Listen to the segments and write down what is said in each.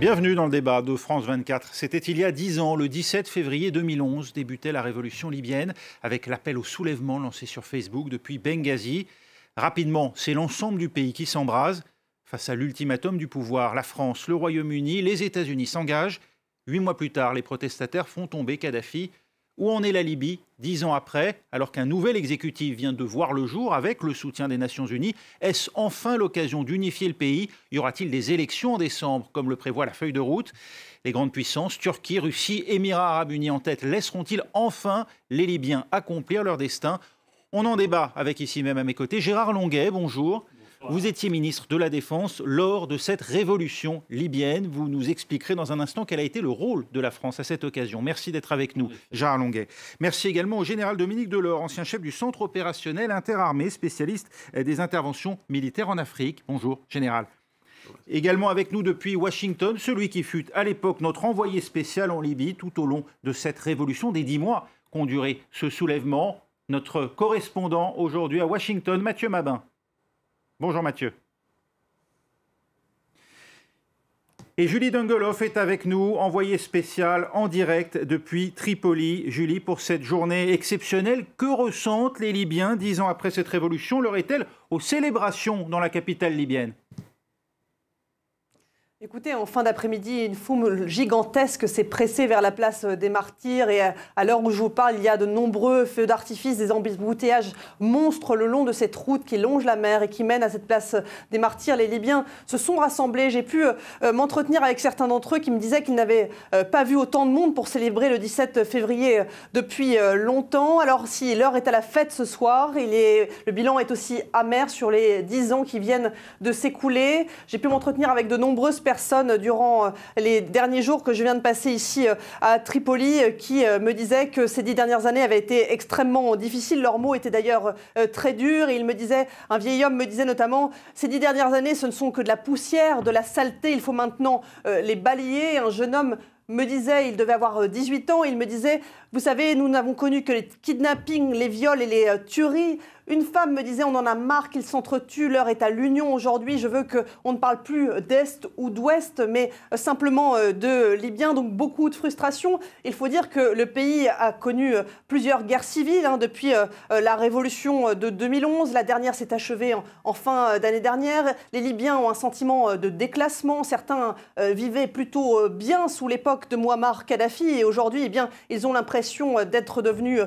Bienvenue dans le débat de France 24. C'était il y a 10 ans, le 17 février 2011, débutait la révolution libyenne avec l'appel au soulèvement lancé sur Facebook depuis Benghazi. Rapidement, c'est l'ensemble du pays qui s'embrase. Face à l'ultimatum du pouvoir, la France, le Royaume-Uni, les États-Unis s'engagent. 8 mois plus tard, les protestataires font tomber Kadhafi. Où en est la Libye 10 ans après, alors qu'un nouvel exécutif vient de voir le jour avec le soutien des Nations Unies? Est-ce enfin l'occasion d'unifier le pays? Y aura-t-il des élections en décembre, comme le prévoit la feuille de route? Les grandes puissances, Turquie, Russie, Émirats arabes unis en tête, laisseront-ils enfin les Libyens accomplir leur destin? On en débat avec ici même à mes côtés Gérard Longuet, bonjour. Vous étiez ministre de la Défense lors de cette révolution libyenne. Vous nous expliquerez dans un instant quel a été le rôle de la France à cette occasion. Merci d'être avec nous, Gérard Longuet. Merci également au général Dominique Delors, ancien chef du Centre opérationnel interarmé, spécialiste des interventions militaires en Afrique. Bonjour, général. Également avec nous depuis Washington, celui qui fut à l'époque notre envoyé spécial en Libye tout au long de cette révolution des 10 mois qu'ont duré ce soulèvement. Notre correspondant aujourd'hui à Washington, Mathieu Mabin. Bonjour Mathieu. Et Julie Dungoloff est avec nous, envoyée spéciale en direct depuis Tripoli. Julie, pour cette journée exceptionnelle, que ressentent les Libyens 10 ans après cette révolution? Leur est-elle aux célébrations dans la capitale libyenne? Écoutez, en fin d'après-midi, une foule gigantesque s'est pressée vers la place des Martyrs et à l'heure où je vous parle, il y a de nombreux feux d'artifice, des embouteillages monstres le long de cette route qui longe la mer et qui mène à cette place des Martyrs. Les Libyens se sont rassemblés. J'ai pu m'entretenir avec certains d'entre eux qui me disaient qu'ils n'avaient pas vu autant de monde pour célébrer le 17 février depuis longtemps. Alors si l'heure est à la fête ce soir, le bilan est aussi amer sur les 10 ans qui viennent de s'écouler. J'ai pu m'entretenir avec de nombreuses personnes durant les derniers jours que je viens de passer ici à Tripoli qui me disaient que ces 10 dernières années avaient été extrêmement difficiles. Leurs mots étaient d'ailleurs très durs. Et un vieil homme me disait notamment, ces 10 dernières années, ce ne sont que de la poussière, de la saleté. Il faut maintenant les balayer. Un jeune homme me disait, il devait avoir 18 ans, il me disait, vous savez, nous n'avons connu que les kidnappings, les viols et les tueries. Une femme me disait, on en a marre qu'ils s'entretuent, l'heure est à l'union aujourd'hui, je veux qu'on ne parle plus d'Est ou d'Ouest, mais simplement de Libyens, donc beaucoup de frustration. Il faut dire que le pays a connu plusieurs guerres civiles depuis la révolution de 2011. La dernière s'est achevée en fin d'année dernière. Les Libyens ont un sentiment de déclassement. Certains vivaient plutôt bien sous l'époque de Mouammar Kadhafi et aujourd'hui, eh bien, ils ont l'impression d'être devenus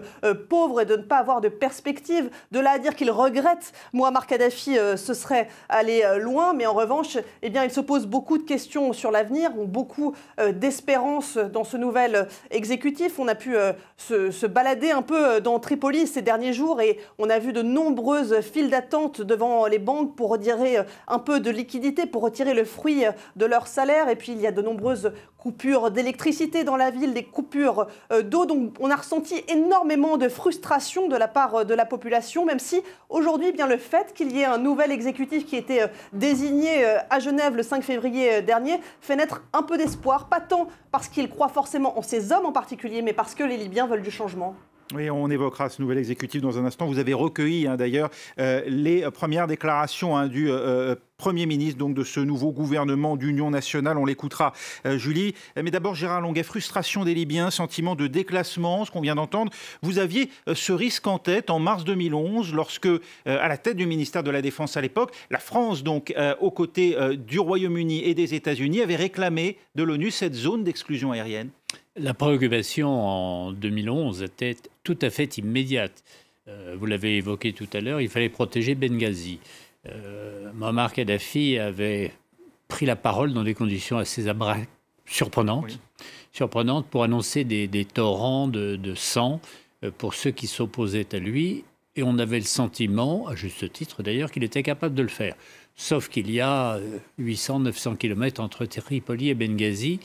pauvres et de ne pas avoir de perspective. De là à dire qu'ils regrettent Mouammar Kadhafi, ce serait aller loin, mais en revanche, eh bien, ils se posent beaucoup de questions sur l'avenir, ont beaucoup d'espérance dans ce nouvel exécutif. On a pu se balader un peu dans Tripoli ces derniers jours et on a vu de nombreuses files d'attente devant les banques pour retirer un peu de liquidité, pour retirer le fruit de leur salaire. Et puis, il y a de nombreuses coupures d'électricité dans la ville, des coupures d'eau. Donc, on a ressenti énormément de frustration de la part de la population, même si aujourd'hui, bien le fait qu'il y ait un nouvel exécutif qui était désigné à Genève le 5 février dernier fait naître un peu d'espoir, pas tant parce qu'il croit forcément en ces hommes en particulier, mais parce que les Libyens veulent du changement. Oui, on évoquera ce nouvel exécutif dans un instant. Vous avez recueilli d'ailleurs les premières déclarations du Premier ministre donc, de ce nouveau gouvernement d'union nationale. On l'écoutera, Julie. Mais d'abord, Gérard Longuet, frustration des Libyens, sentiment de déclassement, ce qu'on vient d'entendre. Vous aviez ce risque en tête en mars 2011, lorsque, à la tête du ministère de la Défense à l'époque, la France, donc, aux côtés du Royaume-Uni et des États-Unis, avait réclamé de l'ONU cette zone d'exclusion aérienne. La préoccupation en 2011 était tout à fait immédiate. Vous l'avez évoqué tout à l'heure, il fallait protéger Benghazi. Mouammar Kadhafi avait pris la parole dans des conditions assez surprenantes, pour annoncer des torrents de sang pour ceux qui s'opposaient à lui. Et on avait le sentiment, à juste titre d'ailleurs, qu'il était capable de le faire. Sauf qu'il y a 800-900 km entre Tripoli et Benghazi.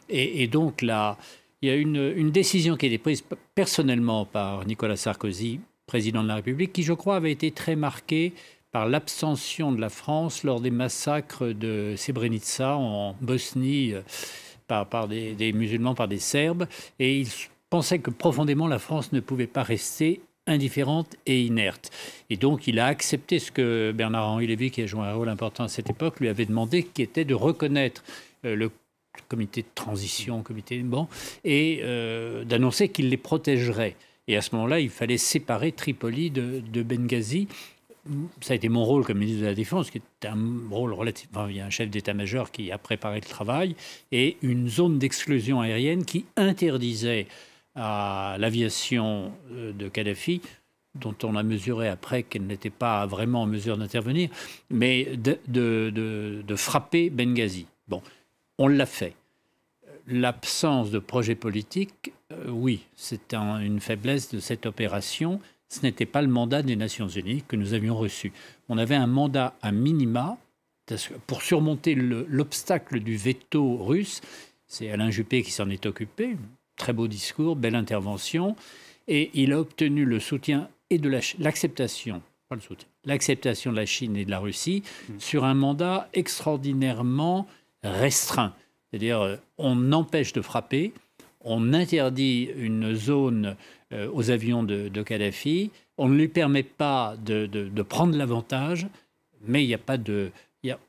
Et donc là, il y a une décision qui a été prise personnellement par Nicolas Sarkozy, président de la République, qui, je crois, avait été très marqué par l'abstention de la France lors des massacres de Srebrenica en Bosnie par des musulmans, par des Serbes. Et il pensait que profondément la France ne pouvait pas rester indifférente et inerte. Et donc il a accepté ce que Bernard-Henri Lévy, qui a joué un rôle important à cette époque, lui avait demandé, qui était de reconnaître le comité de transition, et d'annoncer qu'il les protégerait. Et à ce moment-là, il fallait séparer Tripoli de Benghazi. Ça a été mon rôle comme ministre de la Défense, qui est un rôle relatif. Enfin, il y a un chef d'état-major qui a préparé le travail, et une zone d'exclusion aérienne qui interdisait à l'aviation de Kadhafi, dont on a mesuré après qu'elle n'était pas vraiment en mesure d'intervenir, mais de frapper Benghazi. Bon, on l'a fait. L'absence de projet politique, oui, c'est une faiblesse de cette opération. Ce n'était pas le mandat des Nations Unies que nous avions reçu. On avait un mandat à minima pour surmonter l'obstacle du veto russe. C'est Alain Juppé qui s'en est occupé. Très beau discours, belle intervention. Et il a obtenu le soutien et l'acceptation, pas le soutien, l'acceptation de la Chine et de la Russie sur un mandat extraordinairement restreint. C'est-à-dire, on empêche de frapper, on interdit une zone aux avions de Kadhafi, on ne lui permet pas de prendre l'avantage, mais il n'y a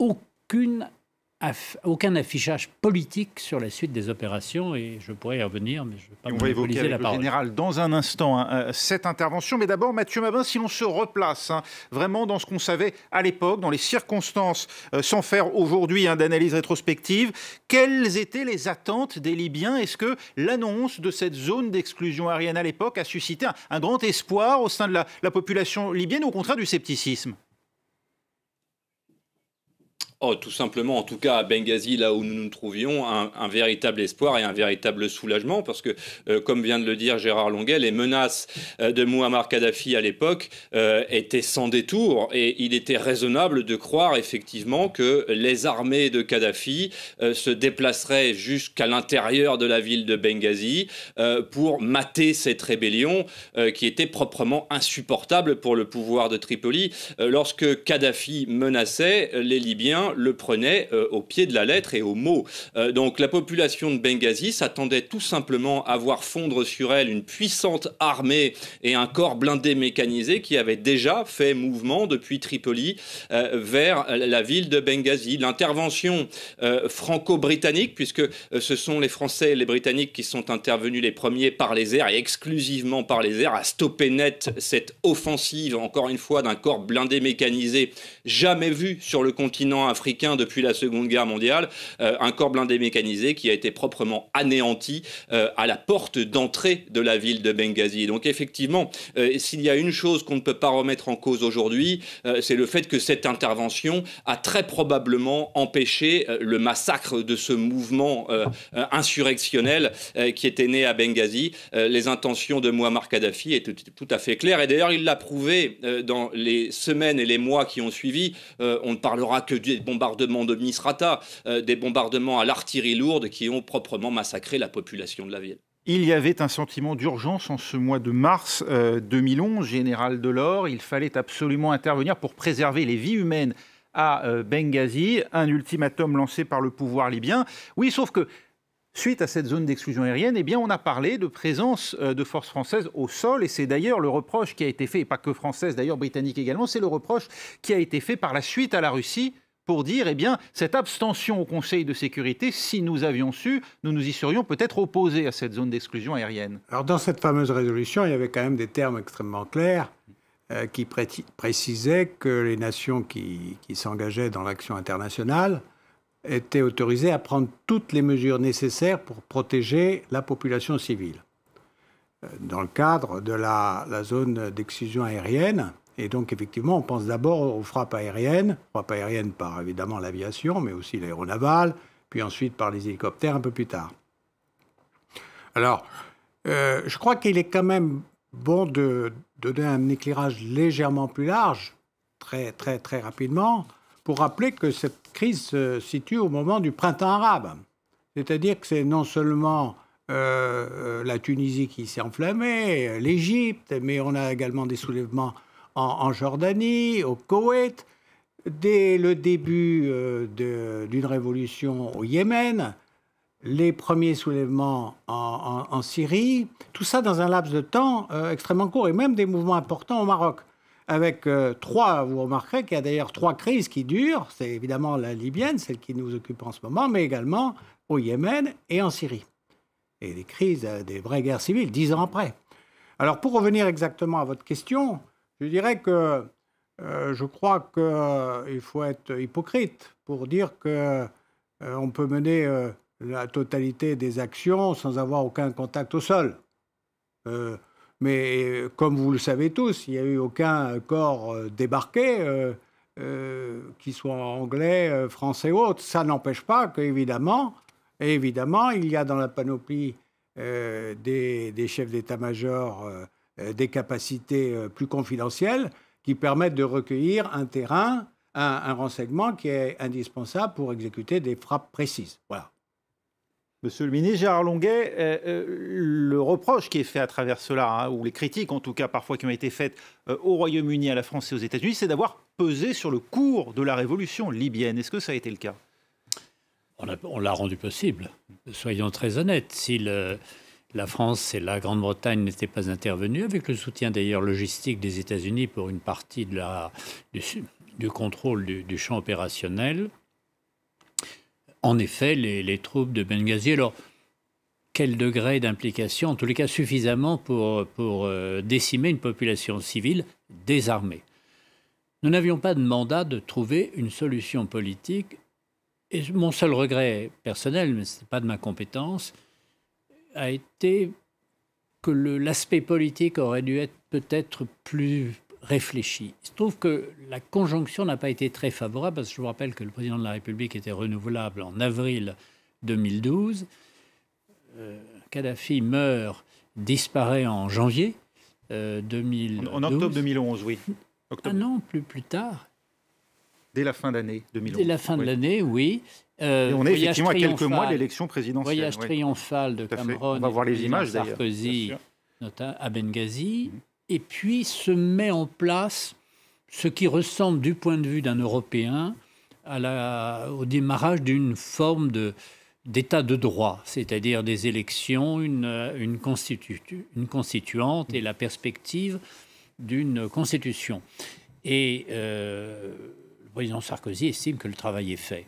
aucun affichage politique sur la suite des opérations, et je pourrais y revenir, mais je ne vais pas monopoliser la parole. Le général dans un instant cette intervention, mais d'abord Mathieu Mabin, si l'on se replace vraiment dans ce qu'on savait à l'époque, dans les circonstances, sans faire aujourd'hui d'analyse rétrospective, quelles étaient les attentes des Libyens? Est-ce que l'annonce de cette zone d'exclusion aérienne à l'époque a suscité un grand espoir au sein de la population libyenne, ou au contraire du scepticisme? Tout simplement, en tout cas à Benghazi, là où nous nous trouvions, un véritable espoir et un véritable soulagement, parce que, comme vient de le dire Gérard Longuet, les menaces de Mouammar Kadhafi à l'époque étaient sans détour, et il était raisonnable de croire effectivement que les armées de Kadhafi se déplaceraient jusqu'à l'intérieur de la ville de Benghazi pour mater cette rébellion qui était proprement insupportable pour le pouvoir de Tripoli. Lorsque Kadhafi menaçait, les Libyens le prenait au pied de la lettre et au mot. Donc la population de Benghazi s'attendait tout simplement à voir fondre sur elle une puissante armée et un corps blindé mécanisé qui avait déjà fait mouvement depuis Tripoli vers la ville de Benghazi. L'intervention franco-britannique, puisque ce sont les Français et les Britanniques qui sont intervenus les premiers par les airs et exclusivement par les airs, a stoppé net cette offensive, encore une fois, d'un corps blindé mécanisé jamais vu sur le continent africain depuis la Seconde Guerre mondiale, un corps blindé mécanisé qui a été proprement anéanti à la porte d'entrée de la ville de Benghazi. Donc effectivement, s'il y a une chose qu'on ne peut pas remettre en cause aujourd'hui, c'est le fait que cette intervention a très probablement empêché le massacre de ce mouvement insurrectionnel qui était né à Benghazi. Les intentions de Mouammar Kadhafi étaient tout à fait claires, et d'ailleurs il l'a prouvé dans les semaines et les mois qui ont suivi. On ne parlera que des bombardements de Misrata, des bombardements à l'artillerie lourde qui ont proprement massacré la population de la ville. Il y avait un sentiment d'urgence en ce mois de mars 2011, général Delors. Il fallait absolument intervenir pour préserver les vies humaines à Benghazi. Un ultimatum lancé par le pouvoir libyen. Oui, sauf que suite à cette zone d'exclusion aérienne, on a parlé de présence de forces françaises au sol, et c'est d'ailleurs le reproche qui a été fait, et pas que française, d'ailleurs britannique également, c'est le reproche qui a été fait par la suite à la Russie pour dire, cette abstention au Conseil de sécurité, si nous avions su, nous nous y serions peut-être opposés à cette zone d'exclusion aérienne. Alors dans cette fameuse résolution, il y avait quand même des termes extrêmement clairs qui précisaient que les nations qui s'engageaient dans l'action internationale étaient autorisées à prendre toutes les mesures nécessaires pour protéger la population civile. Dans le cadre de la zone d'exclusion aérienne, et donc, effectivement, on pense d'abord aux frappes aériennes par, évidemment, l'aviation, mais aussi l'aéronaval, puis ensuite par les hélicoptères un peu plus tard. Alors, je crois qu'il est quand même bon de donner un éclairage légèrement plus large, très, très, très rapidement, pour rappeler que cette crise se situe au moment du printemps arabe. C'est-à-dire que c'est non seulement la Tunisie qui s'est enflammée, l'Égypte, mais on a également des soulèvements en Jordanie, au Koweït, dès le début d'une révolution au Yémen, les premiers soulèvements en Syrie, tout ça dans un laps de temps extrêmement court, et même des mouvements importants au Maroc. avec vous remarquerez qu'il y a d'ailleurs 3 crises qui durent. C'est évidemment la libyenne, celle qui nous occupe en ce moment, mais également au Yémen et en Syrie. Et des crises, des vraies guerres civiles, 10 ans après. Alors, pour revenir exactement à votre question, je dirais que je crois qu'il faut être hypocrite pour dire qu'on peut mener la totalité des actions sans avoir aucun contact au sol. Mais comme vous le savez tous, il n'y a eu aucun corps débarqué, qu'il soit anglais, français ou autre. Ça n'empêche pas qu'évidemment, il y a dans la panoplie des chefs d'état-major des capacités plus confidentielles qui permettent de recueillir un terrain, un renseignement qui est indispensable pour exécuter des frappes précises. Voilà. Monsieur le ministre Gérard Longuet, le reproche qui est fait à travers cela, ou les critiques en tout cas parfois qui ont été faites au Royaume-Uni, à la France et aux États-Unis, c'est d'avoir pesé sur le cours de la révolution libyenne. Est-ce que ça a été le cas ? On l'a rendu possible. Soyons très honnêtes. Si la France et la Grande-Bretagne n'étaient pas intervenus, avec le soutien d'ailleurs logistique des États-Unis pour une partie du contrôle du champ opérationnel, en effet, les troupes de Benghazi, alors quel degré d'implication, en tous les cas suffisamment pour décimer une population civile désarmée. Nous n'avions pas de mandat de trouver une solution politique. Et mon seul regret personnel, mais ce n'est pas de ma compétence, a été que l'aspect politique aurait dû être peut-être plus réfléchi. Il se trouve que la conjonction n'a pas été très favorable, parce que je vous rappelle que le président de la République était renouvelable en avril 2012. Kadhafi meurt, disparaît en janvier 2012. En octobre 2011, oui. Octobre. Un an plus tard. Dès la fin d'année 2011. Dès la fin de l'année, oui. Et on est effectivement à quelques mois de l'élection présidentielle. Voyage triomphal de Cameron. On va voir les images d'ailleurs. Sarkozy à Benghazi. Et puis se met en place ce qui ressemble du point de vue d'un Européen au démarrage d'une forme d'état de droit, c'est-à-dire des élections, une constituante et la perspective d'une constitution. Et le président Sarkozy estime que le travail est fait.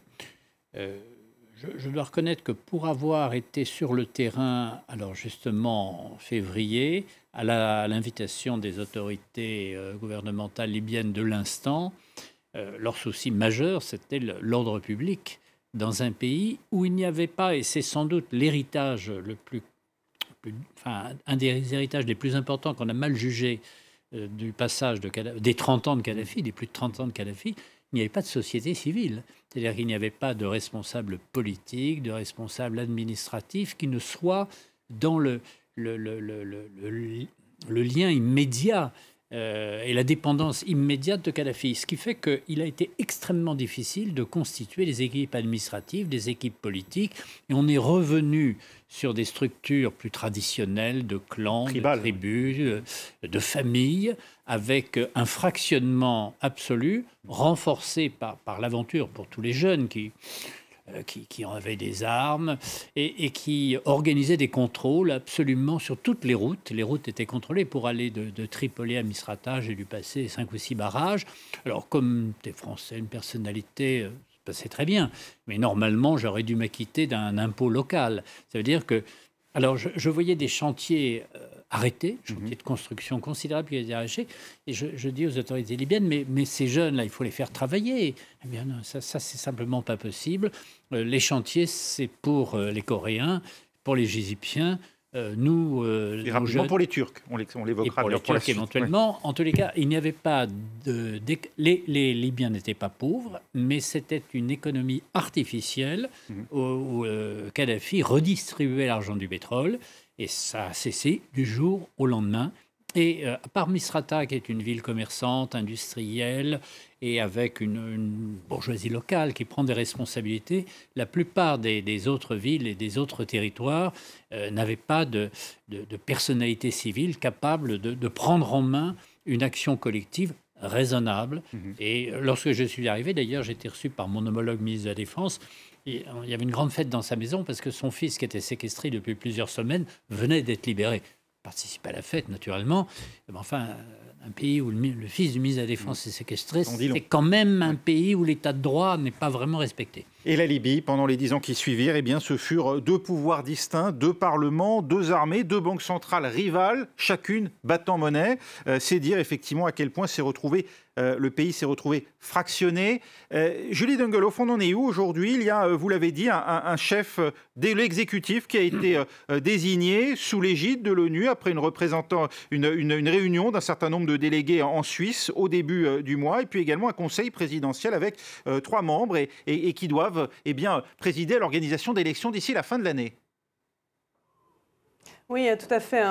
Je dois reconnaître que pour avoir été sur le terrain, alors justement en février, à l'invitation des autorités gouvernementales libyennes de l'instant, leur souci majeur, c'était l'ordre public dans un pays où il n'y avait pas, et c'est sans doute l'héritage un des héritages les plus importants qu'on a mal jugé du passage des 30 ans de Kadhafi, des plus de 30 ans de Kadhafi, il n'y avait pas de société civile. C'est-à-dire qu'il n'y avait pas de responsable politique, de responsable administratif qui ne soit dans le lien immédiat et la dépendance immédiate de Kadhafi. Ce qui fait qu'il a été extrêmement difficile de constituer des équipes administratives, des équipes politiques. Et on est revenu sur des structures plus traditionnelles de clans, de tribus, de familles, avec un fractionnement absolu, renforcé par l'aventure pour tous les jeunes qui avaient des armes et qui organisaient des contrôles absolument sur toutes les routes. Les routes étaient contrôlées pour aller de Tripoli à Misrata. J'ai dû passer 5 ou 6 barrages. Alors, comme des Français, une personnalité, ça passait très bien. Mais normalement, j'aurais dû m'acquitter d'un impôt local. Ça veut dire que... Alors, je voyais des chantiers arrêtés, chantiers de construction considérables qui étaient arrêtés. Et je dis aux autorités libyennes, mais ces jeunes-là, il faut les faire travailler. Eh bien, non, ça c'est simplement pas possible. Les chantiers, c'est pour les Coréens, pour les Égyptiens. Nous, et rapidement pour les Turcs, on l'évoquera. Pour les Turcs éventuellement. Ouais. En tous les cas, il n'y avait pas les Libyens n'étaient pas pauvres, mais c'était une économie artificielle où Kadhafi redistribuait l'argent du pétrole et ça a cessé du jour au lendemain. Et à part Misrata, qui est une ville commerçante, industrielle, et avec une bourgeoisie locale qui prend des responsabilités, la plupart des autres villes et des autres territoires n'avaient pas de personnalité civile capable de prendre en main une action collective raisonnable. Et lorsque je suis arrivé, d'ailleurs, j'ai été reçu par mon homologue ministre de la Défense. Et il y avait une grande fête dans sa maison parce que son fils, qui était séquestré depuis plusieurs semaines, venait d'être libéré. Participe à la fête, naturellement. Mais enfin, un pays où le fils du ministre de la Défense est séquestré, c'est quand même un pays où l'état de droit n'est pas vraiment respecté. Et la Libye, pendant les 10 ans qui suivirent, eh bien, ce furent 2 pouvoirs distincts, 2 parlements, 2 armées, 2 banques centrales rivales, chacune battant monnaie. C'est dire effectivement à quel point le pays s'est retrouvé fractionné. Julie Dungeloff, on en est où aujourd'hui? Il y a, vous l'avez dit, un chef de l'exécutif qui a été désigné sous l'égide de l'ONU après une réunion d'un certain nombre de délégués en Suisse au début du mois, et puis également un conseil présidentiel avec 3 membres et qui doivent présider à l'organisation d'élections d'ici la fin de l'année. Oui, tout à fait.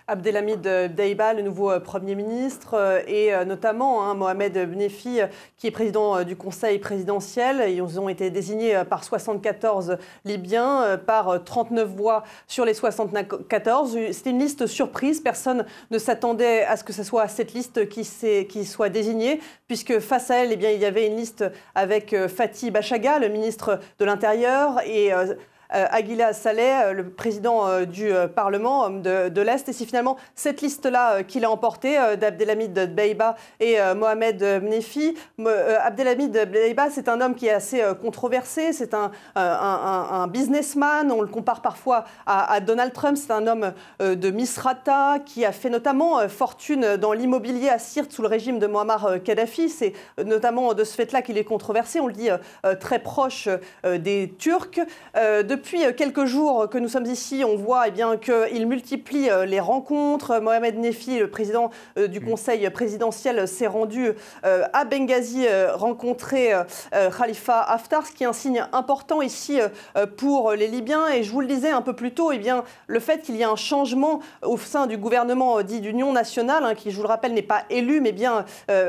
Abdelhamid Deiba, le nouveau Premier ministre, et notamment Mohamed Bnefi, qui est président du Conseil présidentiel. Ils ont été désignés par 74 Libyens, par 39 voix sur les 74. C'était une liste surprise. Personne ne s'attendait à ce que ce soit cette liste qui soit désignée, puisque face à elle, il y avait une liste avec Fatih Bachaga, le ministre de l'Intérieur, et Aguila Saleh, le président du Parlement de l'Est. Et c'est finalement cette liste-là qu'il a emportée, d'Abdelhamid Deiba et Mohamed Bnefi. Abdelhamid Deiba, c'est un homme qui est assez controversé. C'est un businessman. On le compare parfois à Donald Trump. C'est un homme de Misrata qui a fait notamment fortune dans l'immobilier à Sirte sous le régime de Muammar Kadhafi. C'est notamment de ce fait-là qu'il est controversé. On le dit très proche des Turcs. Depuis quelques jours que nous sommes ici, on voit qu'il multiplie les rencontres. Mohamed Bnefi, le président du Conseil présidentiel, s'est rendu à Benghazi rencontrer Khalifa Haftar, ce qui est un signe important ici pour les Libyens. Et je vous le disais un peu plus tôt, le fait qu'il y ait un changement au sein du gouvernement dit d'union nationale, qui, je vous le rappelle, n'est pas élu, mais bien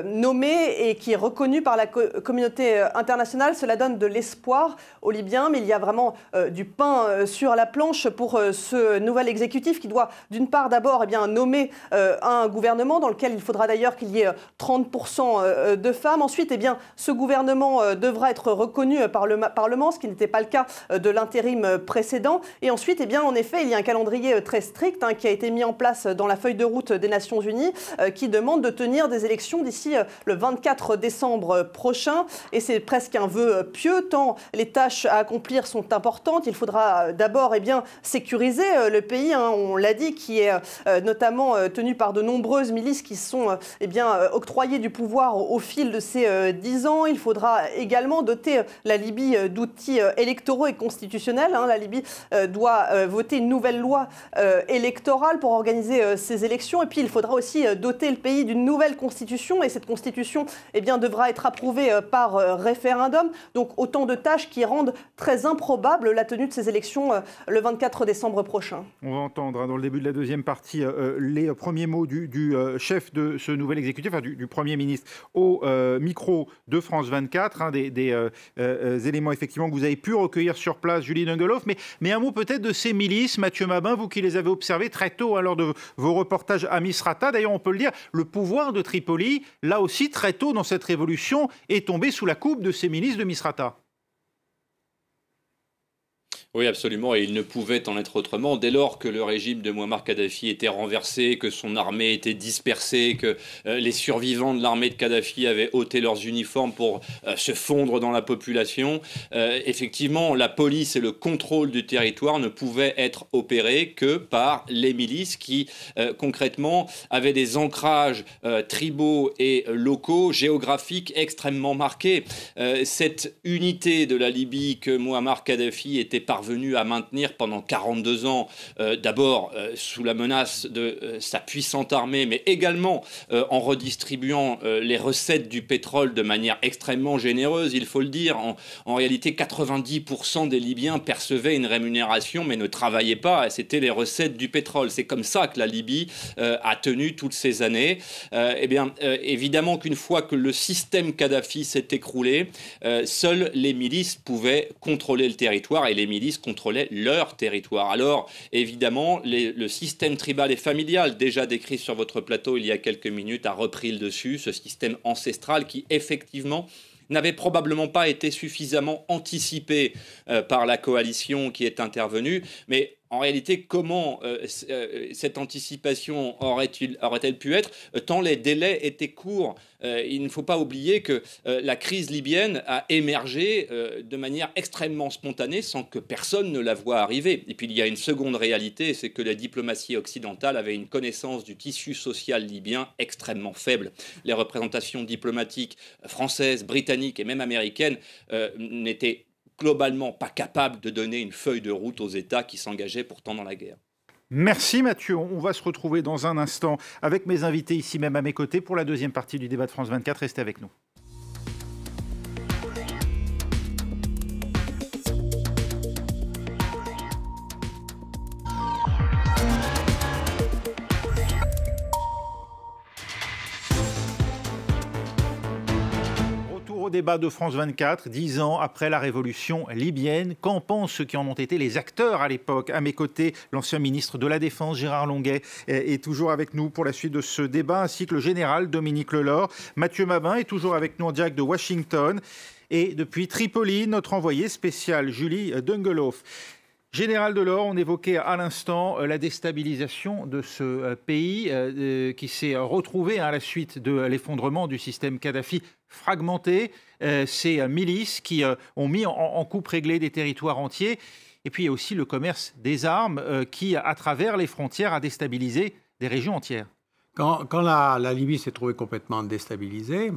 nommé et qui est reconnu par la communauté internationale, cela donne de l'espoir aux Libyens. Mais il y a vraiment du pain sur la planche pour ce nouvel exécutif qui doit d'une part d'abord nommer un gouvernement dans lequel il faudra d'ailleurs qu'il y ait 30% de femmes. Ensuite, ce gouvernement devra être reconnu par le Parlement, ce qui n'était pas le cas de l'intérim précédent. Et ensuite, en effet, il y a un calendrier très strict qui a été mis en place dans la feuille de route des Nations Unies qui demande de tenir des élections d'ici le 24 décembre prochain. Et c'est presque un vœu pieux tant les tâches à accomplir sont importantes. Il faudra d'abord sécuriser le pays, on l'a dit, qui est notamment tenu par de nombreuses milices qui sont octroyées du pouvoir au fil de ces 10 ans. Il faudra également doter la Libye d'outils électoraux et constitutionnels. La Libye doit voter une nouvelle loi électorale pour organiser ces élections. Et puis il faudra aussi doter le pays d'une nouvelle constitution. Et cette constitution devra être approuvée par référendum. Donc autant de tâches qui rendent très improbable la tenue de ces élections le 24 décembre prochain. On va entendre dans le début de la deuxième partie les premiers mots du chef de ce nouvel exécutif, du Premier ministre, au micro de France 24, des éléments effectivement que vous avez pu recueillir sur place, Julie Dungeloff, mais un mot peut-être de ces milices, Mathieu Mabin, vous qui les avez observées très tôt lors de vos reportages à Misrata. D'ailleurs, on peut le dire, le pouvoir de Tripoli, là aussi, très tôt dans cette révolution, est tombé sous la coupe de ces milices de Misrata. Oui, absolument, et il ne pouvait en être autrement. Dès lors que le régime de Muammar Kadhafi était renversé, que son armée était dispersée, que les survivants de l'armée de Kadhafi avaient ôté leurs uniformes pour se fondre dans la population, effectivement, la police et le contrôle du territoire ne pouvaient être opérés que par les milices qui, concrètement, avaient des ancrages tribaux et locaux, géographiques extrêmement marqués. Cette unité de la Libye que Muammar Kadhafi était parvenu à maintenir pendant 42 ans, d'abord sous la menace de sa puissante armée, mais également en redistribuant les recettes du pétrole de manière extrêmement généreuse, il faut le dire. En réalité, 90% des Libyens percevaient une rémunération mais ne travaillaient pas, c'était les recettes du pétrole. C'est comme ça que la Libye a tenu toutes ces années. Évidemment qu'une fois que le système Kadhafi s'est écroulé, seules les milices pouvaient contrôler le territoire, et les milices contrôlaient leur territoire. Alors, évidemment, le système tribal et familial, déjà décrit sur votre plateau il y a quelques minutes, a repris le dessus, ce système ancestral qui, effectivement, n'avait probablement pas été suffisamment anticipé par la coalition qui est intervenue. Mais en réalité, comment cette anticipation aurait-elle pu être, tant les délais étaient courts. Il ne faut pas oublier que la crise libyenne a émergé de manière extrêmement spontanée sans que personne ne la voie arriver. Et puis il y a une seconde réalité, c'est que la diplomatie occidentale avait une connaissance du tissu social libyen extrêmement faible. Les représentations diplomatiques françaises, britanniques et même américaines n'étaient globalement pas capable de donner une feuille de route aux États qui s'engageaient pourtant dans la guerre. Merci Mathieu. On va se retrouver dans un instant avec mes invités ici même à mes côtés pour la deuxième partie du débat de France 24. Restez avec nous. Au débat de France 24, 10 ans après la révolution libyenne. Qu'en pensent ceux qui en ont été les acteurs à l'époque? À mes côtés, l'ancien ministre de la Défense, Gérard Longuet, est toujours avec nous pour la suite de ce débat, ainsi que le général Dominique Lelord. Mathieu Mabin est toujours avec nous en direct de Washington. Et depuis Tripoli, notre envoyé spécial, Julie Dungeloff. Général Delors, on évoquait à l'instant la déstabilisation de ce pays qui s'est retrouvé à la suite de l'effondrement du système Kadhafi fragmenté. Ces milices qui ont mis en coupe réglée des territoires entiers. Et puis il y a aussi le commerce des armes qui, à travers les frontières, a déstabilisé des régions entières. Quand la Libye s'est trouvée complètement déstabilisée,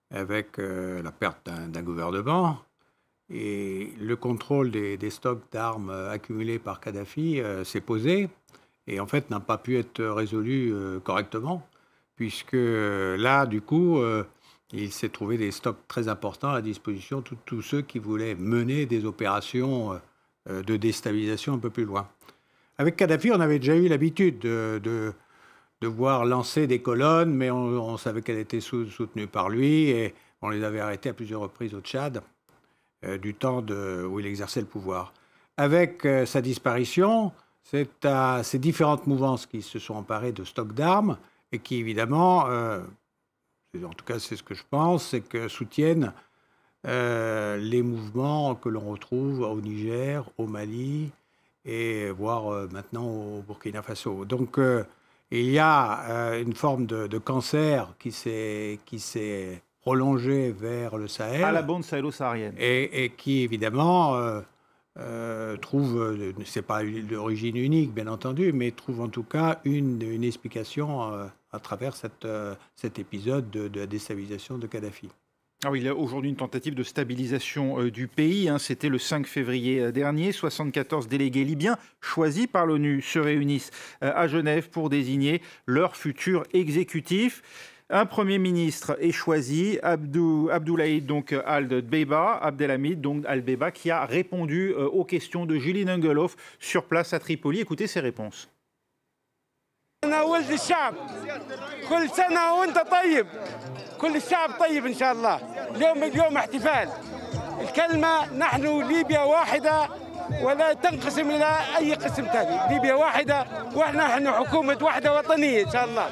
avec la perte d'un gouvernement, et le contrôle des stocks d'armes accumulés par Kadhafi s'est posé et en fait n'a pas pu être résolu correctement, puisque là, du coup, il s'est trouvé des stocks très importants à disposition de tous ceux qui voulaient mener des opérations de déstabilisation un peu plus loin. Avec Kadhafi, on avait déjà eu l'habitude de voir lancer des colonnes, mais on savait qu'elles étaient soutenues par lui et on les avait arrêtées à plusieurs reprises au Tchad. Du temps où il exerçait le pouvoir. Avec sa disparition, c'est ces différentes mouvances qui se sont emparées de stocks d'armes et qui, évidemment, en tout cas c'est ce que je pense, c'est que soutiennent les mouvements que l'on retrouve au Niger, au Mali et voire maintenant au Burkina Faso. Donc il y a une forme de cancer qui s'est prolongé vers le Sahel. À la bande sahélo-saharienne. Et qui, évidemment, trouve, c'est pas d'origine unique, bien entendu, mais trouve en tout cas une explication à travers cet épisode de déstabilisation de Kadhafi. Ah oui, il y a aujourd'hui une tentative de stabilisation du pays. C'était le 5 février dernier. 74 délégués libyens choisis par l'ONU se réunissent à Genève pour désigner leur futur exécutif. Un Premier ministre est choisi, Abdoulaye Abdelhamid Al-Beiba, qui a répondu aux questions de Julie Dungeloff sur place à Tripoli. Écoutez ses réponses. أنا ولد الشعب كل سنة وأنت طيب كل الشعب طيب إن شاء الله اليوم احتفال الكلمة نحن ليبيا واحدة ولا تنقسم إلى أي قسم ثاني ليبيا واحدة ونحن حكومة واحدة وطنية إن شاء الله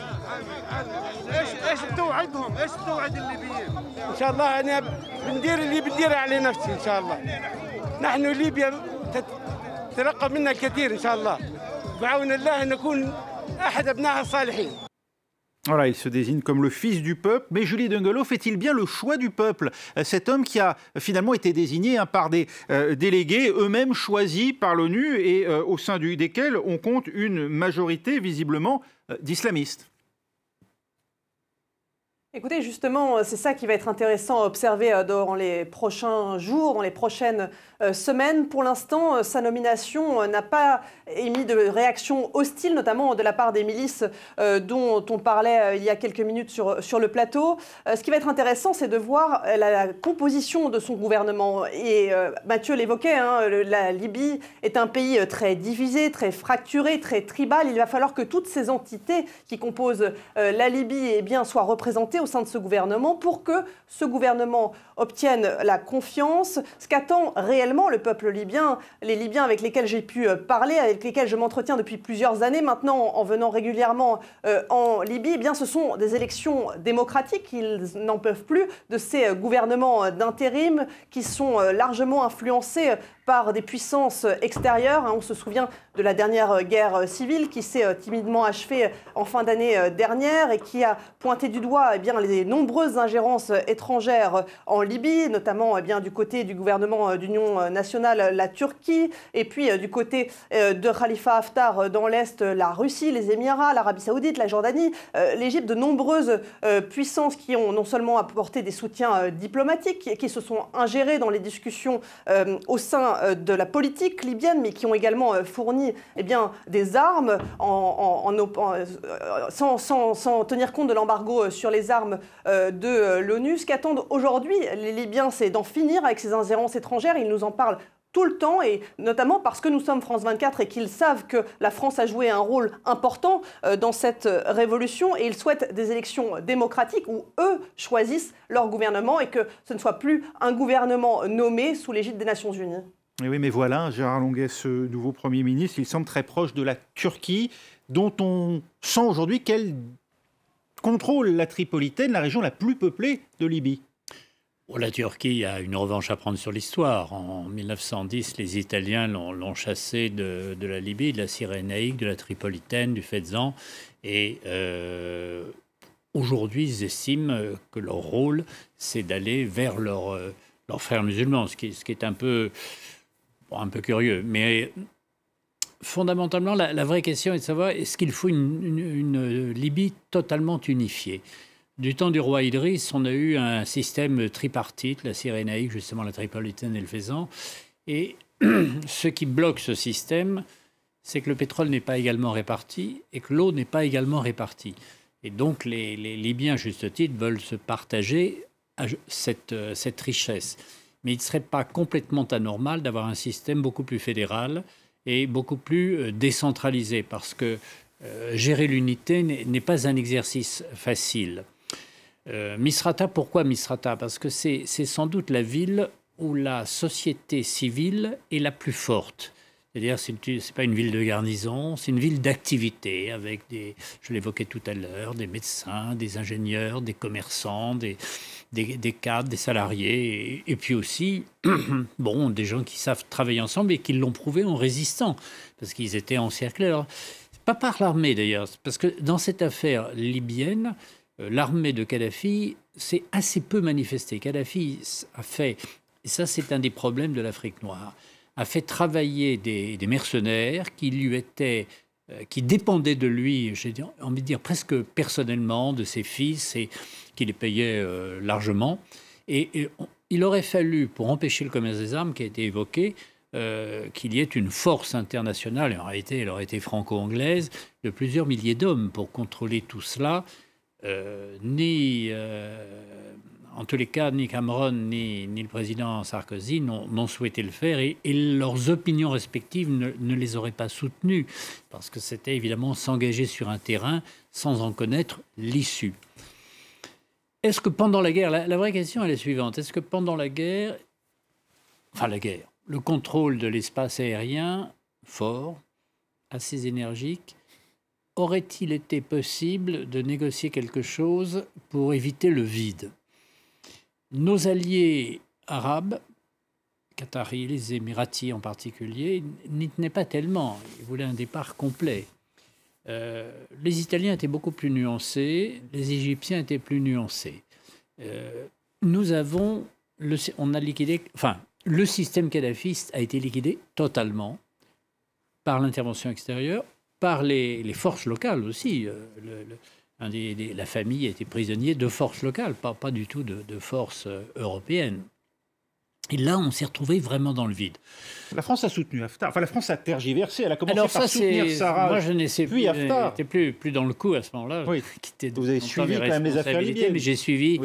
ايش بتوعدهم ايش بتوعد الليبيين ان شاء الله انا بندير اللي بديره على نفسي ان شاء الله نحن ليبيا تتلقى منا الكثير ان شاء الله بعون الله ان نكون احد ابنائها الصالحين. Voilà, il se désigne comme le fils du peuple. Mais Julie Dungeloff, est-il bien le choix du peuple? Cet homme qui a finalement été désigné par des délégués eux-mêmes choisis par l'ONU et au sein desquels on compte une majorité visiblement d'islamistes. Écoutez, justement, c'est ça qui va être intéressant à observer dans les prochains jours, dans les prochaines semaines. Pour l'instant, sa nomination n'a pas émis de réaction hostile, notamment de la part des milices dont on parlait il y a quelques minutes sur le plateau. Ce qui va être intéressant, c'est de voir la composition de son gouvernement. Et Mathieu l'évoquait, la Libye est un pays très divisé, très fracturé, très tribal. Il va falloir que toutes ces entités qui composent la Libye soient représentées au sein de ce gouvernement pour que ce gouvernement obtienne la confiance. Ce qu'attend réellement le peuple libyen, les Libyens avec lesquels j'ai pu parler, avec lesquels je m'entretiens depuis plusieurs années maintenant en venant régulièrement en Libye, eh bien, ce sont des élections démocratiques. Ils n'en peuvent plus de ces gouvernements d'intérim qui sont largement influencés par des puissances extérieures. On se souvient de la dernière guerre civile qui s'est timidement achevée en fin d'année dernière et qui a pointé du doigt les nombreuses ingérences étrangères en Libye, notamment du côté du gouvernement d'union nationale, la Turquie, et puis du côté de Khalifa Haftar dans l'Est, la Russie, les Émirats, l'Arabie Saoudite, la Jordanie, l'Égypte, de nombreuses puissances qui ont non seulement apporté des soutiens diplomatiques, qui se sont ingérées dans les discussions au sein de la politique libyenne, mais qui ont également fourni des armes sans tenir compte de l'embargo sur les armes de l'ONU. Ce qu'attendent aujourd'hui les Libyens, c'est d'en finir avec ces ingérences étrangères. Ils nous en parlent tout le temps, et notamment parce que nous sommes France 24 et qu'ils savent que la France a joué un rôle important dans cette révolution, et ils souhaitent des élections démocratiques où eux choisissent leur gouvernement et que ce ne soit plus un gouvernement nommé sous l'égide des Nations Unies. Et oui, mais voilà, Gérard Longuet, ce nouveau Premier ministre, il semble très proche de la Turquie, dont on sent aujourd'hui qu'elle contrôle la Tripolitaine, la région la plus peuplée de Libye. La Turquie a une revanche à prendre sur l'histoire. En 1910, les Italiens l'ont chassé de la Libye, de la Cyrénaïque, de la Tripolitaine, du Fezzan. Et aujourd'hui, ils estiment que leur rôle, c'est d'aller vers leurs frères musulmans, ce qui est un peu curieux. Mais fondamentalement, la vraie question est de savoir, est-ce qu'il faut une Libye totalement unifiée ? Du temps du roi Idriss, on a eu un système tripartite, la Cyrénaïque, justement la Tripolitaine et le Fezzan. Et ce qui bloque ce système, c'est que le pétrole n'est pas également réparti et que l'eau n'est pas également répartie. Et donc les Libyens, à juste titre, veulent se partager cette richesse. Mais il ne serait pas complètement anormal d'avoir un système beaucoup plus fédéral et beaucoup plus décentralisé, parce que gérer l'unité n'est pas un exercice facile. Misrata, pourquoi Misrata? Parce que c'est sans doute la ville où la société civile est la plus forte. C'est-à-dire, c'est pas une ville de garnison, c'est une ville d'activité avec je l'évoquais tout à l'heure, des médecins, des ingénieurs, des commerçants, des cadres, des salariés, et puis aussi des gens qui savent travailler ensemble et qui l'ont prouvé en résistant, parce qu'ils étaient encerclés. Alors, pas par l'armée d'ailleurs, parce que dans cette affaire libyenne, l'armée de Kadhafi s'est assez peu manifestée. Kadhafi a fait, et ça c'est un des problèmes de l'Afrique noire, a fait travailler des mercenaires qui dépendaient de lui, j'ai envie de dire presque personnellement, de ses fils, et qui les payait largement. Et il aurait fallu, pour empêcher le commerce des armes qui a été évoqué, qu'il y ait une force internationale, et en réalité elle aurait été franco-anglaise, de plusieurs milliers d'hommes pour contrôler tout cela. En tous les cas, ni Cameron ni le président Sarkozy n'ont souhaité le faire, et leurs opinions respectives ne les auraient pas soutenues, parce que c'était évidemment s'engager sur un terrain sans en connaître l'issue. Est-ce que pendant la guerre, la vraie question est la suivante, est-ce que pendant la guerre, le contrôle de l'espace aérien fort, assez énergique, aurait-il été possible de négocier quelque chose pour éviter le vide? Nos alliés arabes, Qataris, les Émiratis en particulier, n'y tenaient pas tellement. Ils voulaient un départ complet. Les Italiens étaient beaucoup plus nuancés, les Égyptiens étaient plus nuancés. Le système kadhafiste a été liquidé totalement par l'intervention extérieure, par les forces locales aussi. La famille était prisonnier de forces locales, pas du tout de forces européennes. Et là, on s'est retrouvé vraiment dans le vide. La France a soutenu Haftar. Enfin, la France a tergiversé. Elle a commencé par soutenir Sarraj. Moi, je n'étais Haftar. plus dans le coup à ce moment-là. Oui. Vous avez suivi quand même les affaires libyennes. Mais j'ai suivi.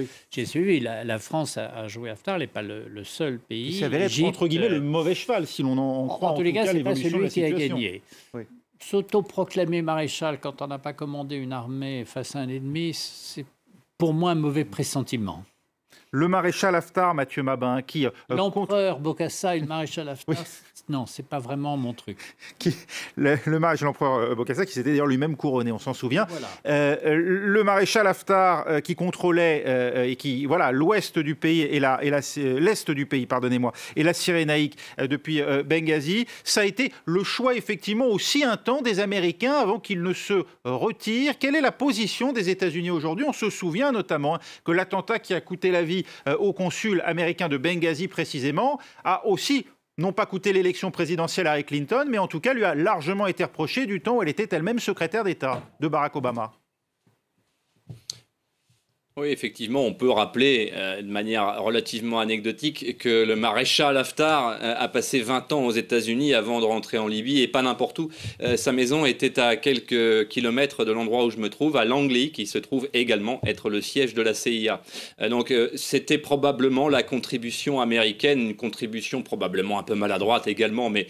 La France a joué Haftar. Elle n'est pas le seul pays. Il s'avérait être, entre guillemets, le mauvais cheval, si l'on en croit en tous les cas, c'est pas celui qui a gagné. Oui. S'auto-proclamer maréchal quand on n'a pas commandé une armée face à un ennemi, c'est pour moi, un mauvais pressentiment. Le maréchal Haftar, Mathieu Mabin, qui... L'empereur Bokassa et le maréchal Haftar, non, c'est pas vraiment mon truc. Le maréchal l'empereur Bokassa, qui s'était d'ailleurs lui-même couronné, on s'en souvient. Voilà. Le maréchal Haftar, qui contrôlait et qui, voilà, l'ouest du pays et l'est du pays, pardonnez-moi, et la Cyrénaïque depuis Benghazi, ça a été le choix effectivement aussi un temps des Américains avant qu'ils ne se retirent. Quelle est la position des États-Unis aujourd'hui? On se souvient notamment que l'attentat qui a coûté la vie au consul américain de Benghazi précisément a aussi non pas coûté l'élection présidentielle à Hillary Clinton, mais en tout cas lui a largement été reproché du temps où elle était elle-même secrétaire d'État de Barack Obama. Oui, effectivement, on peut rappeler de manière relativement anecdotique que le maréchal Haftar a passé 20 ans aux États-Unis avant de rentrer en Libye, et pas n'importe où. Sa maison était à quelques kilomètres de l'endroit où je me trouve, à Langley, qui se trouve également être le siège de la CIA. Donc c'était probablement la contribution américaine, une contribution probablement un peu maladroite également, mais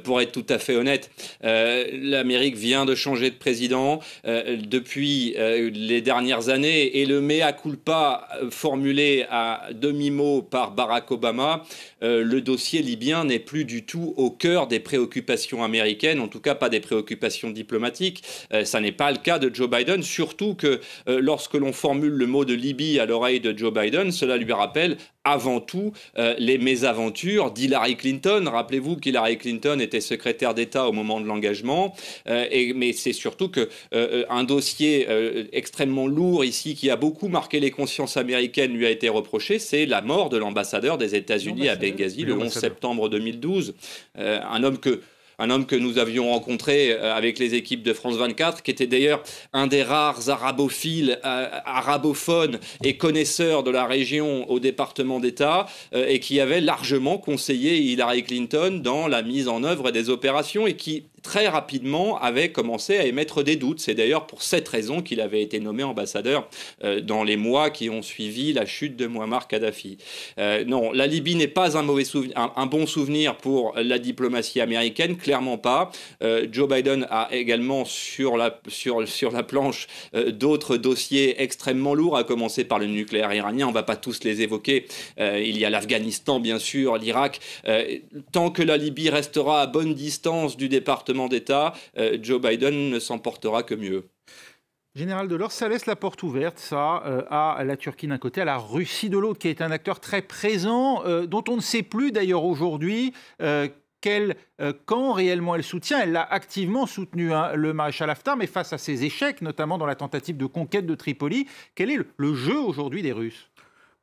pour être tout à fait honnête, l'Amérique vient de changer de président depuis les dernières années, et le mea culpa formulé à demi-mot par Barack Obama, le dossier libyen n'est plus du tout au cœur des préoccupations américaines, en tout cas pas des préoccupations diplomatiques. Ça n'est pas le cas de Joe Biden, surtout que lorsque l'on formule le mot de Libye à l'oreille de Joe Biden, cela lui rappelle avant tout les mésaventures d'Hillary Clinton. Rappelez-vous qu'Hillary Clinton était secrétaire d'État au moment de l'engagement, mais c'est surtout qu'un dossier extrêmement lourd ici qui a beaucoup marqué les consciences américaines lui a été reproché, c'est la mort de l'ambassadeur des États-Unis à Benghazi le 11 septembre 2012. Un homme que nous avions rencontré avec les équipes de France 24, qui était d'ailleurs un des rares arabophiles, arabophones et connaisseurs de la région au département d'État, et qui avait largement conseillé Hillary Clinton dans la mise en œuvre des opérations, et qui très rapidement avait commencé à émettre des doutes. C'est d'ailleurs pour cette raison qu'il avait été nommé ambassadeur dans les mois qui ont suivi la chute de Mouammar Kadhafi. Non, la Libye n'est pas un bon souvenir pour la diplomatie américaine, clairement pas. Joe Biden a également sur la planche d'autres dossiers extrêmement lourds, à commencer par le nucléaire iranien. On ne va pas tous les évoquer. Il y a l'Afghanistan, bien sûr, l'Irak. Tant que la Libye restera à bonne distance du département d'État, Joe Biden ne s'en portera que mieux. Général Delors, ça laisse la porte ouverte, ça, à la Turquie d'un côté, à la Russie de l'autre, qui est un acteur très présent, dont on ne sait plus d'ailleurs aujourd'hui quel camp réellement elle soutient. Elle l'a activement soutenu, hein, le maréchal Haftar, mais face à ses échecs, notamment dans la tentative de conquête de Tripoli, quel est le jeu aujourd'hui des Russes?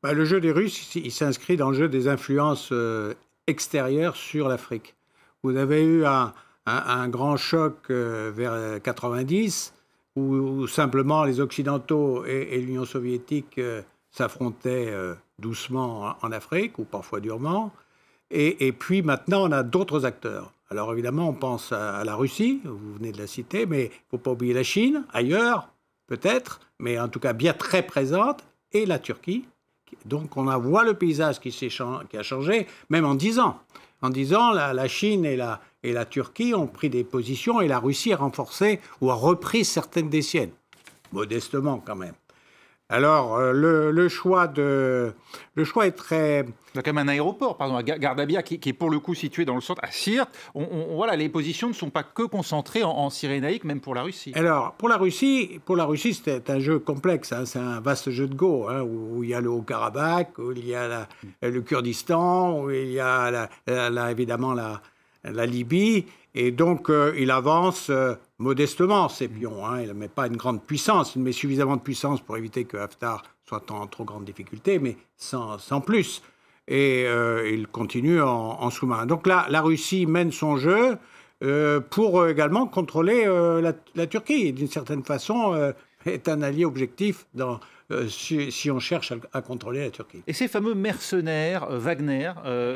Le jeu des Russes, il s'inscrit dans le jeu des influences extérieures sur l'Afrique. Vous avez eu un grand choc vers 90, où simplement les Occidentaux et l'Union soviétique s'affrontaient doucement en Afrique, ou parfois durement. Et puis maintenant, on a d'autres acteurs. Alors évidemment, on pense à la Russie, vous venez de la citer, mais il ne faut pas oublier la Chine, ailleurs peut-être, mais en tout cas bien très présente, et la Turquie. Donc on voit le paysage qui a changé, même en 10 ans. En 10 ans, la Chine et la Turquie ont pris des positions, et la Russie a renforcé ou a repris certaines des siennes, modestement quand même. Alors, le choix est très... Il y a quand même un aéroport, pardon, à Gardabia, qui est pour le coup situé dans le centre, à Sirte. Voilà, les positions ne sont pas que concentrées en Cyrénaïque, même pour la Russie. Alors, pour la Russie, c'est un jeu complexe. Hein, c'est un vaste jeu de Go, hein, où il y a le Haut-Karabakh, où il y a le Kurdistan, où il y a évidemment la Libye. Et donc, il avance modestement, ces pions. Hein. Il ne met pas une grande puissance. Il met suffisamment de puissance pour éviter que Haftar soit en trop grande difficulté, mais sans plus. Et il continue en sous-marin. Donc là, la Russie mène son jeu pour également contrôler la Turquie. D'une certaine façon, est un allié objectif si on cherche à contrôler la Turquie. Et ces fameux mercenaires Wagner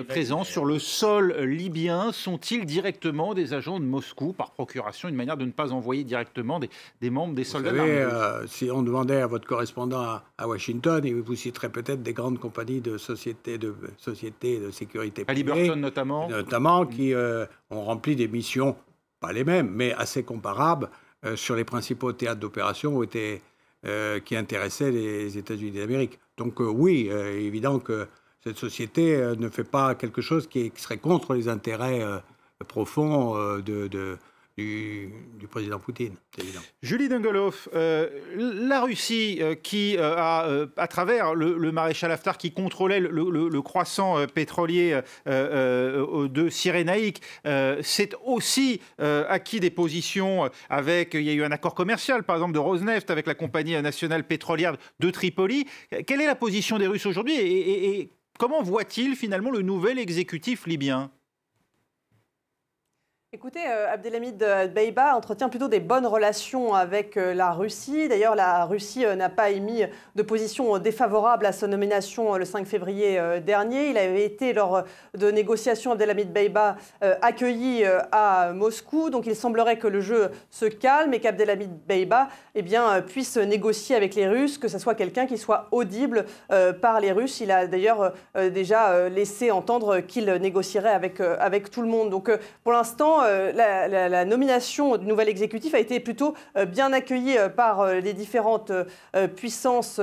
présents sur le sol libyen sont-ils directement des agents de Moscou par procuration, une manière de ne pas envoyer directement des membres des soldats d'armée? Si on demandait à votre correspondant à Washington, il vous citerait peut-être des grandes compagnies de sociétés de sécurité privée, Halliburton notamment qui ont rempli des missions, pas les mêmes, mais assez comparables, sur les principaux théâtres d'opération où étaient qui intéressait les États-Unis d'Amérique. Donc oui, évident que cette société ne fait pas quelque chose qui serait contre les intérêts profonds du président Poutine, c'est évident. Julie Dungelhoff, la Russie qui a, à travers le maréchal Haftar qui contrôlait le croissant pétrolier de Cyrénaïque, c'est aussi acquis des positions avec, il y a eu un accord commercial par exemple de Rosneft avec la compagnie nationale pétrolière de Tripoli. Quelle est la position des Russes aujourd'hui et comment voit-il finalement le nouvel exécutif libyen ? Écoutez, Abdelhamid Dbeibah entretient plutôt des bonnes relations avec la Russie. D'ailleurs, la Russie n'a pas émis de position défavorable à sa nomination le 5 février dernier. Il avait été, lors de négociations, Abdelhamid Dbeibah accueilli à Moscou. Donc il semblerait que le jeu se calme et qu'Abdelhamid Dbeibah puisse négocier avec les Russes, que ce soit quelqu'un qui soit audible par les Russes. Il a d'ailleurs déjà laissé entendre qu'il négocierait avec tout le monde. Donc pour l'instant, la nomination du nouvel exécutif a été plutôt bien accueillie par les différentes puissances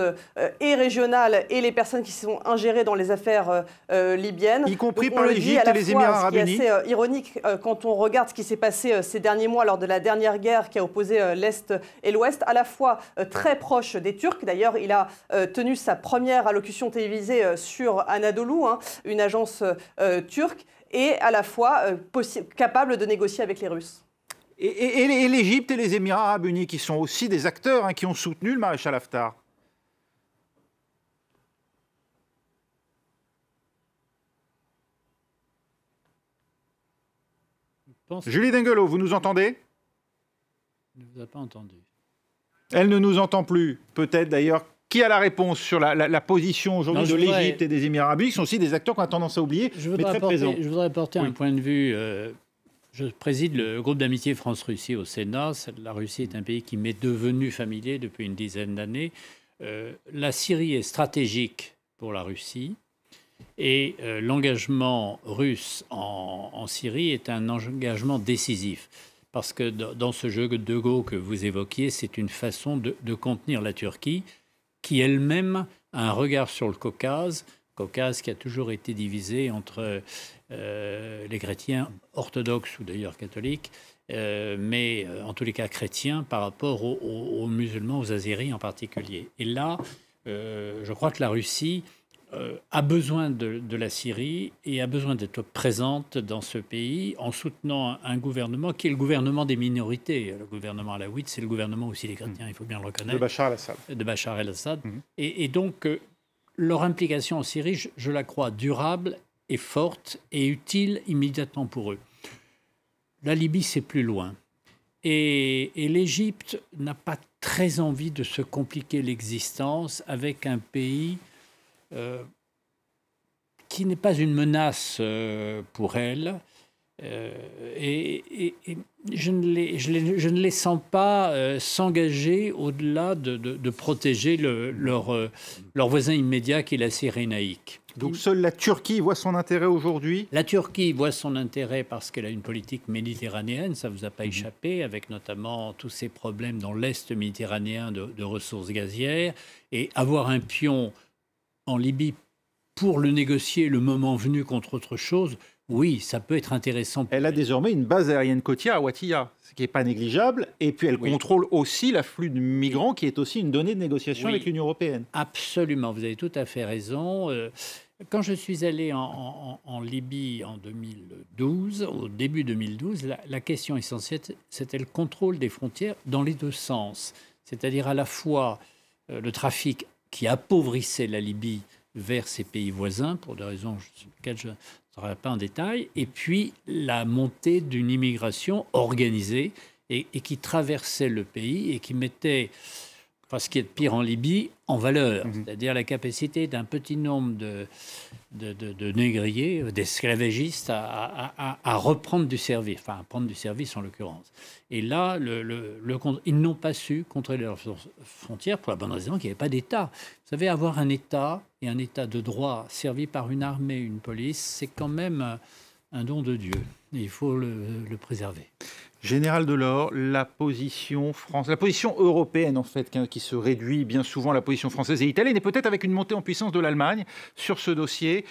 et régionales et les personnes qui sont ingérées dans les affaires libyennes. Y compris par l'Égypte et les Émirats arabes unis. C'est assez ironique quand on regarde ce qui s'est passé ces derniers mois lors de la dernière guerre qui a opposé l'Est et l'Ouest, à la fois très proche des Turcs. D'ailleurs, il a tenu sa première allocution télévisée sur Anadolu, une agence turque, et à la fois capable de négocier avec les Russes. Et l'Égypte et les Émirats arabes unis, qui sont aussi des acteurs qui ont soutenu le maréchal Haftar. Julie Dungelhoff, vous nous entendez? Elle ne vous a pas entendu. Elle ne nous entend plus. Peut-être d'ailleurs. Qui a la réponse sur la position aujourd'hui de l'Égypte et des Émirats arabes unis, qui sont aussi des acteurs qu'on a tendance à oublier, mais très présents? Je voudrais apporter un point de vue. Je préside le groupe d'amitié France-Russie au Sénat. La Russie est un pays qui m'est devenu familier depuis une dizaine d'années. La Syrie est stratégique pour la Russie et l'engagement russe en Syrie est un engagement décisif. Parce que dans ce jeu de Go que vous évoquiez, c'est une façon de contenir la Turquie, qui elle-même a un regard sur le Caucase qui a toujours été divisé entre les chrétiens orthodoxes ou d'ailleurs catholiques, mais en tous les cas chrétiens par rapport aux musulmans, aux Azéris en particulier. Et là, je crois que la Russie a besoin de la Syrie et a besoin d'être présente dans ce pays en soutenant un gouvernement qui est le gouvernement des minorités. Le gouvernement alaouite, c'est le gouvernement aussi des chrétiens, il faut bien le reconnaître. De Bachar el-Assad. Et donc, leur implication en Syrie, je la crois durable et forte et utile immédiatement pour eux. La Libye, c'est plus loin. Et l'Égypte n'a pas très envie de se compliquer l'existence avec un pays qui n'est pas une menace pour elle. Et je ne les sens pas s'engager au-delà de protéger leur voisin immédiat qui est la Cyrénaïque. Donc seule la Turquie voit son intérêt aujourd'hui? La Turquie voit son intérêt parce qu'elle a une politique méditerranéenne, ça ne vous a pas échappé, avec notamment tous ces problèmes dans l'Est méditerranéen de ressources gazières. Et avoir un pion en Libye pour le négocier le moment venu contre autre chose, oui, ça peut être intéressant. Elle a désormais une base aérienne côtière à Ouattia, ce qui n'est pas négligeable. Et puis elle contrôle aussi l'afflux de migrants, qui est aussi une donnée de négociation avec l'Union européenne. Absolument, vous avez tout à fait raison. Quand je suis allé en Libye en 2012, au début 2012, la question essentielle, c'était le contrôle des frontières dans les deux sens. C'est-à-dire à la fois le trafic qui appauvrissait la Libye vers ses pays voisins, pour des raisons sur lesquelles je ne serai pas en détail, et puis la montée d'une immigration organisée et qui traversait le pays et qui mettait, enfin, ce qui est de pire en Libye, en valeur. C'est-à-dire la capacité d'un petit nombre de négriers, d'esclavagistes à reprendre du service, enfin à prendre du service en l'occurrence. Et là, ils n'ont pas su contrôler leurs frontières pour la bonne raison qu'il n'y avait pas d'État. Vous savez, avoir un État et un État de droit servi par une armée, une police, c'est quand même un don de Dieu. Il faut le préserver. Général Delors, la position européenne en fait, qui se réduit bien souvent à la position française et italienne, et peut-être avec une montée en puissance de l'Allemagne sur ce dossier.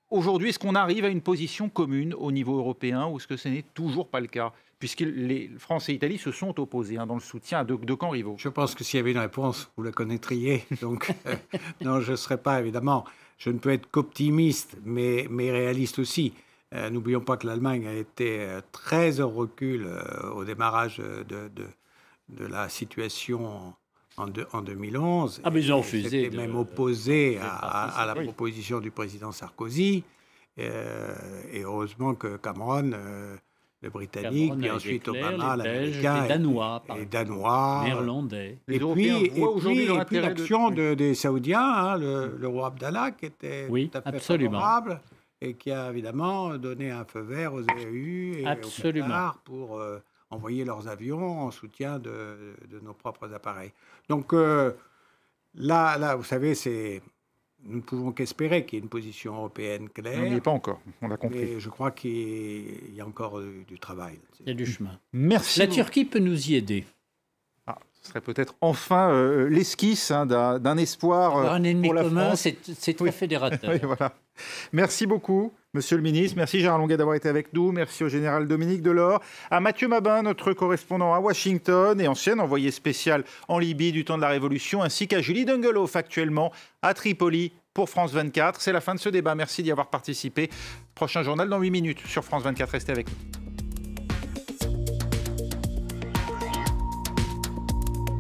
Aujourd'hui, est-ce qu'on arrive à une position commune au niveau européen ou est-ce que ce n'est toujours pas le cas? Puisque les France et Italie se sont opposés dans le soutien à deux camps rivaux. Je pense que s'il y avait une réponse, vous la connaîtriez. Donc, non, je ne serais pas, évidemment, je ne peux être qu'optimiste, mais réaliste aussi. N'oublions pas que l'Allemagne a été très en recul au démarrage de la situation en 2011. Ah, mais ils ont refusé. C'était même opposé à la proposition du président Sarkozy. Et heureusement que Cameron, le Britannique, puis ensuite Obama, l'Américain, les Danois, Néerlandais. Et puis l'action des Saoudiens, le roi Abdallah, qui était tout à fait favorable et qui a évidemment donné un feu vert aux EU et au Qatar pour envoyer leurs avions en soutien de nos propres appareils. Donc là, vous savez, nous ne pouvons qu'espérer qu'il y ait une position européenne claire. On n'y est pas encore, on l'a compris. Mais je crois qu'il y a encore du travail. Il y a du chemin. Merci. La Turquie peut nous y aider. Ce serait peut-être enfin l'esquisse d'un espoir un ennemi pour la commun, France. c'est très fédérateur. Oui, voilà. Merci beaucoup, Monsieur le Ministre. Merci Gérard Longuet d'avoir été avec nous. Merci au Général Dominique Delors. À Mathieu Mabin, notre correspondant à Washington et ancien envoyé spécial en Libye du temps de la Révolution, ainsi qu'à Julie Dungeloff, actuellement à Tripoli pour France 24. C'est la fin de ce débat. Merci d'y avoir participé. Prochain journal dans 8 minutes sur France 24. Restez avec nous.